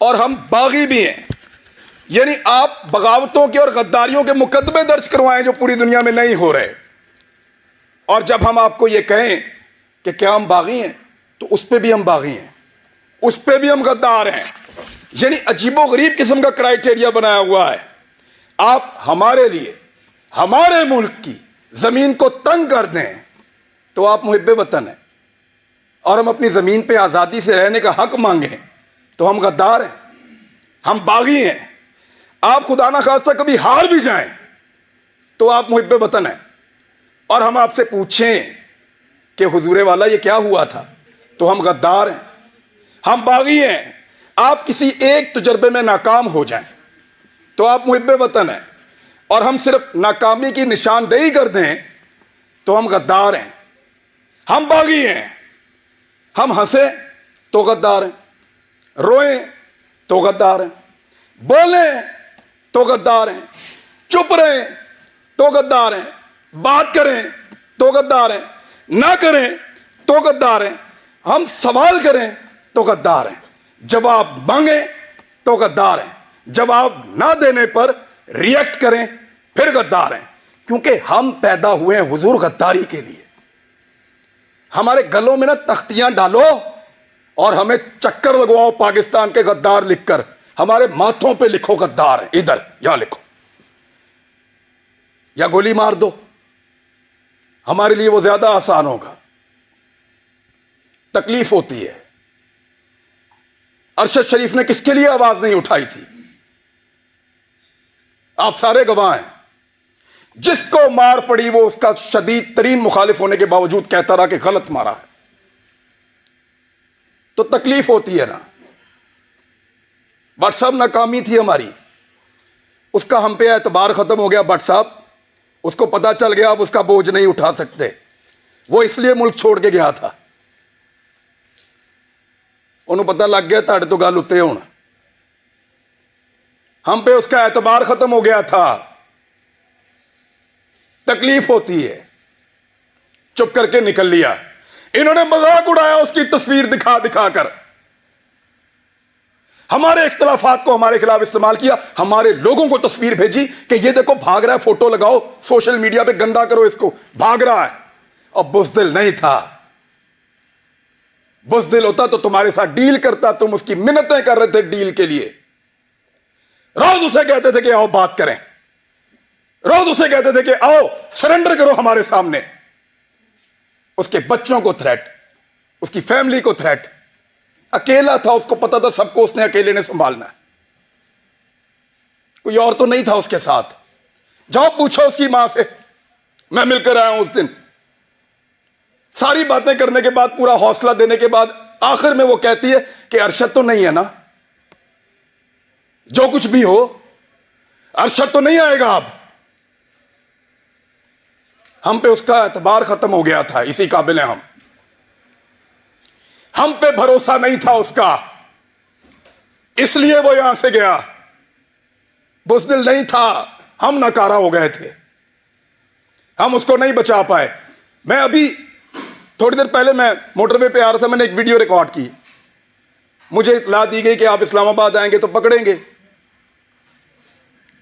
اور ہم باغی بھی ہیں. یعنی آپ بغاوتوں کے اور غداریوں کے مقدمے درج کروائیں جو پوری دنیا میں نہیں ہو رہے. اور جب ہم آپ کو یہ کہیں کہ کیا ہم باغی ہیں تو اس پہ بھی ہم باغی ہیں, اس پہ بھی ہم غدار ہیں. یعنی عجیب و غریب قسم کا کرائٹیریا بنایا ہوا ہے. آپ ہمارے لیے ہمارے ملک کی زمین کو تنگ کر دیں تو آپ محب وطن ہیں, اور ہم اپنی زمین پہ آزادی سے رہنے کا حق مانگیں تو ہم غدار ہیں, ہم باغی ہیں. آپ خدا نہ خواستہ کبھی ہار بھی جائیں تو آپ محب وطن ہیں, اور ہم آپ سے پوچھیں کہ حضور والا یہ کیا ہوا تھا تو ہم غدار ہیں, ہم باغی ہیں. آپ کسی ایک تجربے میں ناکام ہو جائیں تو آپ محب وطن ہیں, اور ہم صرف ناکامی کی نشاندہی کر دیں تو ہم غدار ہیں. ہم باغی ہیں. ہم ہنسیں تو غدار ہیں, روئیں تو غدار ہیں, بولیں تو غدار ہیں, چپ رہیں تو غدار ہیں, بات کریں تو غدار ہیں, نہ کریں تو غدار ہیں, ہم سوال کریں تو غدار ہیں, جواب مانگیں تو غدار ہیں, جواب نہ دینے پر ریئیکٹ کریں پھر غدار ہیں. کیونکہ ہم پیدا ہوئے ہیں حضور غداری کے لیے. ہمارے گلوں میں نا تختیاں ڈالو اور ہمیں چکر لگواؤ پاکستان کے غدار لکھ کر, ہمارے ماتھوں پہ لکھو غدار ہیں, ادھر یہاں لکھو, یا گولی مار دو, ہمارے لیے وہ زیادہ آسان ہوگا. تکلیف ہوتی ہے. ارشد شریف نے کس کے لیے آواز نہیں اٹھائی تھی؟ آپ سارے گواہ ہیں. جس کو مار پڑی وہ اس کا شدید ترین مخالف ہونے کے باوجود کہتا رہا کہ غلط مارا ہے. تو تکلیف ہوتی ہے نا. بٹ صاحب ناکامی تھی ہماری, اس کا ہم پہ اعتبار ختم ہو گیا. بٹ صاحب اس کو پتا چل گیا اب اس کا بوجھ نہیں اٹھا سکتے, وہ اس لیے ملک چھوڑ کے گیا تھا. انہوں پتا لگ گیا تاڑے تو گل اتنے ہونا. ہم پہ اس کا اعتبار ختم ہو گیا تھا. تکلیف ہوتی ہے. چپ کر کے نکل لیا. انہوں نے مذاق اڑایا اس کی تصویر دکھا دکھا کر, ہمارے اختلافات کو ہمارے خلاف استعمال کیا, ہمارے لوگوں کو تصویر بھیجی کہ یہ دیکھو بھاگ رہا ہے, فوٹو لگاؤ سوشل میڈیا پہ, گندا کرو اس کو, بھاگ رہا ہے. اور بزدل نہیں تھا. بزدل ہوتا تو تمہارے ساتھ ڈیل کرتا, تم اس کی منتیں کر رہے تھے ڈیل کے لیے. روز اسے کہتے تھے کہ آؤ بات کریں, روز اسے کہتے تھے کہ آؤ سرنڈر کرو ہمارے سامنے. اس کے بچوں کو تھریٹ, اس کی فیملی کو تھریٹ. اکیلا تھا, اس کو پتا تھا سب کو اس نے اکیلے نے سنبھالنا ہے, کوئی اور تو نہیں تھا اس کے ساتھ. جاؤ پوچھو اس کی ماں سے, میں مل کر آیا ہوں اس دن. ساری باتیں کرنے کے بعد, پورا حوصلہ دینے کے بعد, آخر میں وہ کہتی ہے کہ ارشد تو نہیں ہے نا, جو کچھ بھی ہو ارشد تو نہیں آئے گا اب. ہم پہ اس کا اعتبار ختم ہو گیا تھا, اسی قابل ہیں ہم پہ بھروسہ نہیں تھا اس کا, اس لیے وہ یہاں سے گیا. بزدل نہیں تھا, ہم ناکارہ ہو گئے تھے, ہم اس کو نہیں بچا پائے. میں ابھی تھوڑی دیر پہلے میں موٹر وے پہ آ رہا تھا, میں نے ایک ویڈیو ریکارڈ کی. مجھے اطلاع دی گئی کہ آپ اسلام آباد آئیں گے تو پکڑیں گے,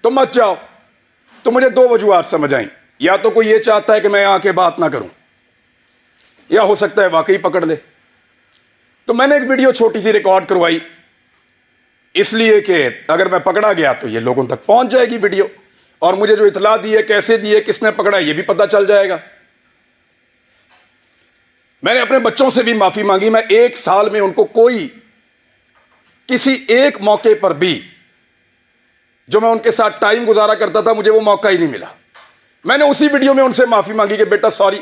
تو مت جاؤ. تو مجھے دو وجوہات سمجھ آئیں. یا تو کوئی یہ چاہتا ہے کہ میں آ کے بات نہ کروں, یا ہو سکتا ہے واقعی پکڑ لے. تو میں نے ایک ویڈیو چھوٹی سی ریکارڈ کروائی, اس لیے کہ اگر میں پکڑا گیا تو یہ لوگوں تک پہنچ جائے گی ویڈیو, اور مجھے جو اطلاع دی ہے, کیسے دی ہے, کس نے پکڑا ہے, یہ بھی پتا چل جائے گا. میں نے اپنے بچوں سے بھی معافی مانگی. میں 1 سال میں ان کو کوئی کسی ایک موقع پر بھی جو میں ان کے ساتھ ٹائم گزارا کرتا تھا, مجھے وہ موقع ہی نہیں ملا. میں نے اسی ویڈیو میں ان سے معافی مانگی کہ بیٹا سوری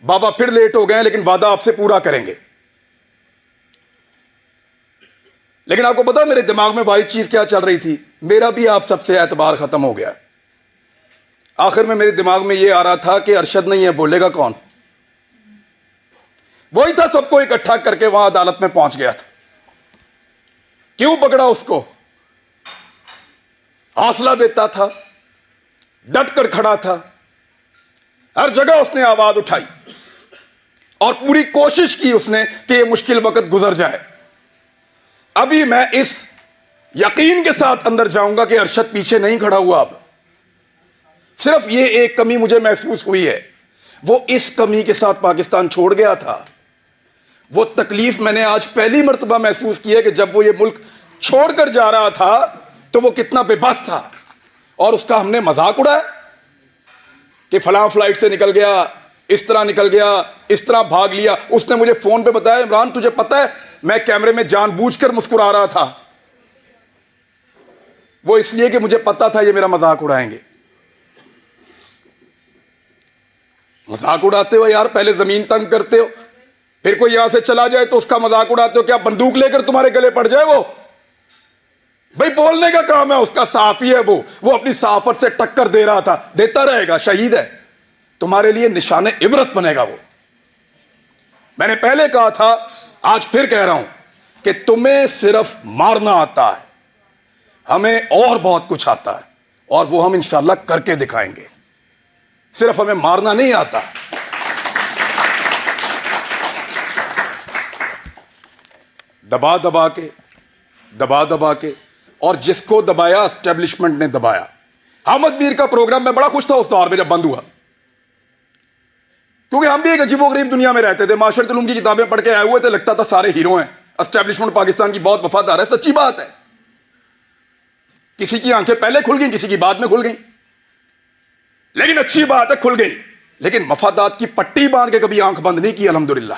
بابا, پھر لیٹ ہو گئے ہیں, لیکن وعدہ آپ سے پورا کریں گے. لیکن آپ کو پتا میرے دماغ میں واحد چیز کیا چل رہی تھی؟ میرا بھی آپ سب سے اعتبار ختم ہو گیا. آخر میں میرے دماغ میں یہ آ رہا تھا کہ ارشد نہیں ہے, بولے گا کون؟ وہی تھا سب کو اکٹھا کر کے وہاں عدالت میں پہنچ گیا تھا. کیوں پکڑا اس کو؟ حوصلہ دیتا تھا, ڈٹ کر کھڑا تھا, ہر جگہ اس نے آواز اٹھائی, اور پوری کوشش کی اس نے کہ یہ مشکل وقت گزر جائے. ابھی میں اس یقین کے ساتھ اندر جاؤں گا کہ ارشد پیچھے نہیں کھڑا ہوا. اب صرف یہ ایک کمی مجھے محسوس ہوئی ہے, وہ اس کمی کے ساتھ پاکستان چھوڑ گیا تھا. وہ تکلیف میں نے آج پہلی مرتبہ محسوس کی ہے کہ جب وہ یہ ملک چھوڑ کر جا رہا تھا تو وہ کتنا بے بس تھا, اور اس کا ہم نے مذاق اڑایا کہ فلاں فلائٹ سے نکل گیا, اس طرح نکل گیا, اس طرح بھاگ لیا. اس نے مجھے فون پہ بتایا, عمران تجھے پتا ہے میں کیمرے میں جان بوجھ کر مسکرا رہا تھا, وہ اس لیے کہ مجھے پتا تھا یہ میرا مذاق اڑائیں گے. مذاق اڑاتے ہو یار, پہلے زمین تنگ کرتے ہو, پھر کوئی یہاں سے چلا جائے تو اس کا مذاق اڑاتے ہو. کیا بندوق لے کر تمہارے گلے پڑ جائے؟ وہ بھائی بولنے کا کام ہے اس کا, صحافی ہے وہ اپنی صحافت سے ٹکر دے رہا تھا, دیتا رہے گا, شہید ہے, تمہارے لیے نشان عبرت بنے گا وہ. میں نے پہلے کہا تھا, آج پھر کہہ رہا ہوں کہ تمہیں صرف مارنا آتا ہے, ہمیں اور بہت کچھ آتا ہے, اور وہ ہم انشاءاللہ کر کے دکھائیں گے. صرف ہمیں مارنا نہیں آتا. دبا دبا کے اور جس کو دبایا اسٹیبلشمنٹ نے دبایا. احمد میر کا پروگرام میں بڑا خوش تھا اس دور میں جب بند ہوا, کیونکہ ہم بھی ایک عجیب و غریب دنیا میں رہتے تھے. معاشرت علوم کی کتابیں پڑھ کے آئے ہوئے تھے, لگتا تھا سارے ہیرو ہیں, اسٹیبلشمنٹ پاکستان کی بہت وفادار ہے. سچی بات ہے, کسی کی آنکھیں پہلے کھل گئیں, کسی کی بعد میں کھل گئیں, لیکن اچھی بات ہے کھل گئی. لیکن مفادات کی پٹی باندھ کے کبھی آنکھ بند نہیں کی الحمدللہ.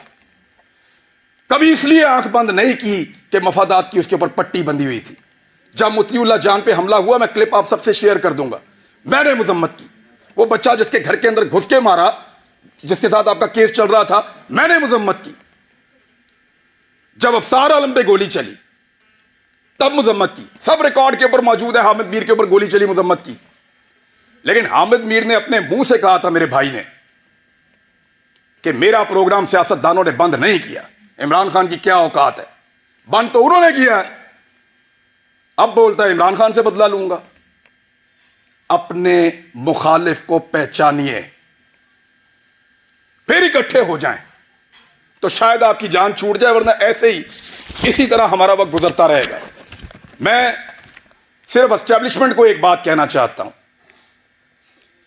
کبھی اس لیے آنکھ بند نہیں کی کہ مفادات کی اس کے اوپر پٹی بندھی ہوئی تھی. جب مطیع اللہ جان پہ حملہ ہوا, میں کلپ آپ سب سے شیئر کر دوں گا, میں نے مذمت کی. وہ بچہ جس کے گھر کے اندر گھس کے مارا, جس کے ساتھ آپ کا کیس چل رہا تھا, میں نے مذمت کی. جب ابصار عالم پہ گولی چلی تب مذمت کی. سب ریکارڈ کے اوپر موجود ہے, حامد میر کے اوپر گولی چلی, مذمت کی. لیکن حامد میر نے اپنے منہ سے کہا تھا, میرے بھائی نے, کہ میرا پروگرام سیاست دانوں نے بند نہیں کیا. عمران خان کی کیا اوقات ہے, بند تو انہوں نے کیا ہے. اب بولتا ہے عمران خان سے بدلہ لوں گا. اپنے مخالف کو پہچانیے, پھر اکٹھے ہو جائیں تو شاید آپ کی جان چھوٹ جائے, ورنہ ایسے ہی اسی طرح ہمارا وقت گزرتا رہے گا. میں صرف اسٹیبلشمنٹ کو ایک بات کہنا چاہتا ہوں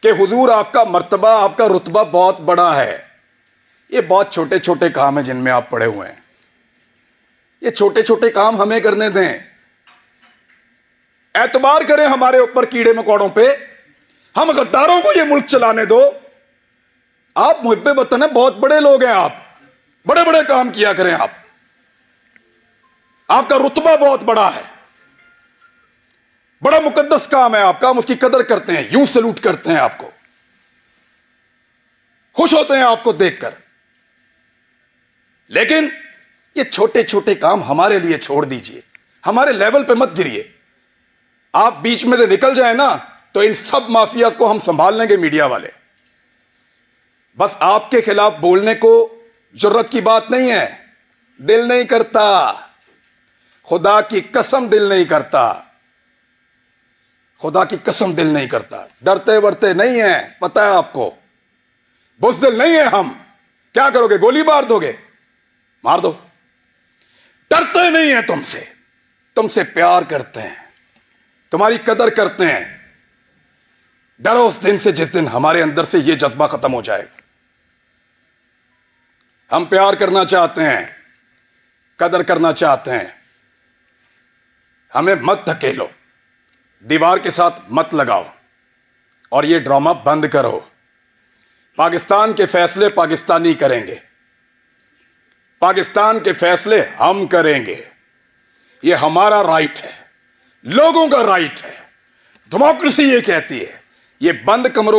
کہ حضور آپ کا مرتبہ, آپ کا رتبہ بہت بڑا ہے. یہ بہت چھوٹے چھوٹے کام ہیں جن میں آپ پڑے ہوئے ہیں. یہ چھوٹے چھوٹے کام ہمیں کرنے دیں. اعتبار کریں ہمارے اوپر کیڑے مکوڑوں پہ, ہم غداروں کو یہ ملک چلانے دو. آپ محب وطن ہیں, بہت بڑے لوگ ہیں, آپ بڑے بڑے کام کیا کریں. آپ کا رتبہ بہت بڑا ہے, بڑا مقدس کام ہے آپ کا, ہم اس کی قدر کرتے ہیں, یوں سلوٹ کرتے ہیں آپ کو, خوش ہوتے ہیں آپ کو دیکھ کر. لیکن یہ چھوٹے چھوٹے کام ہمارے لیے چھوڑ دیجئے, ہمارے لیول پہ مت گریے. آپ بیچ میں سے نکل جائیں نا تو ان سب مافیاز کو ہم سنبھال لیں گے, میڈیا والے. بس آپ کے خلاف بولنے کو جرت کی بات نہیں ہے, دل نہیں کرتا, خدا کی قسم دل نہیں کرتا, خدا کی قسم دل نہیں کرتا. ڈرتے ورتے نہیں ہیں, پتہ ہے آپ کو, بزدل نہیں ہیں ہم. کیا کرو گے, گولی مار دو گے, مار دو. ڈرتے نہیں ہیں تم سے پیار کرتے ہیں, تمہاری قدر کرتے ہیں. ڈرو اس دن سے جس دن ہمارے اندر سے یہ جذبہ ختم ہو جائے گا. ہم پیار کرنا چاہتے ہیں, قدر کرنا چاہتے ہیں. ہمیں مت دھکیلو, دیوار کے ساتھ مت لگاؤ, اور یہ ڈرامہ بند کرو. پاکستان کے فیصلے پاکستانی کریں گے, پاکستان کے فیصلے ہم کریں گے. یہ ہمارا رائٹ ہے, لوگوں کا رائٹ ہے. ڈیموکریسی یہ کہتی ہے. یہ بند کمروں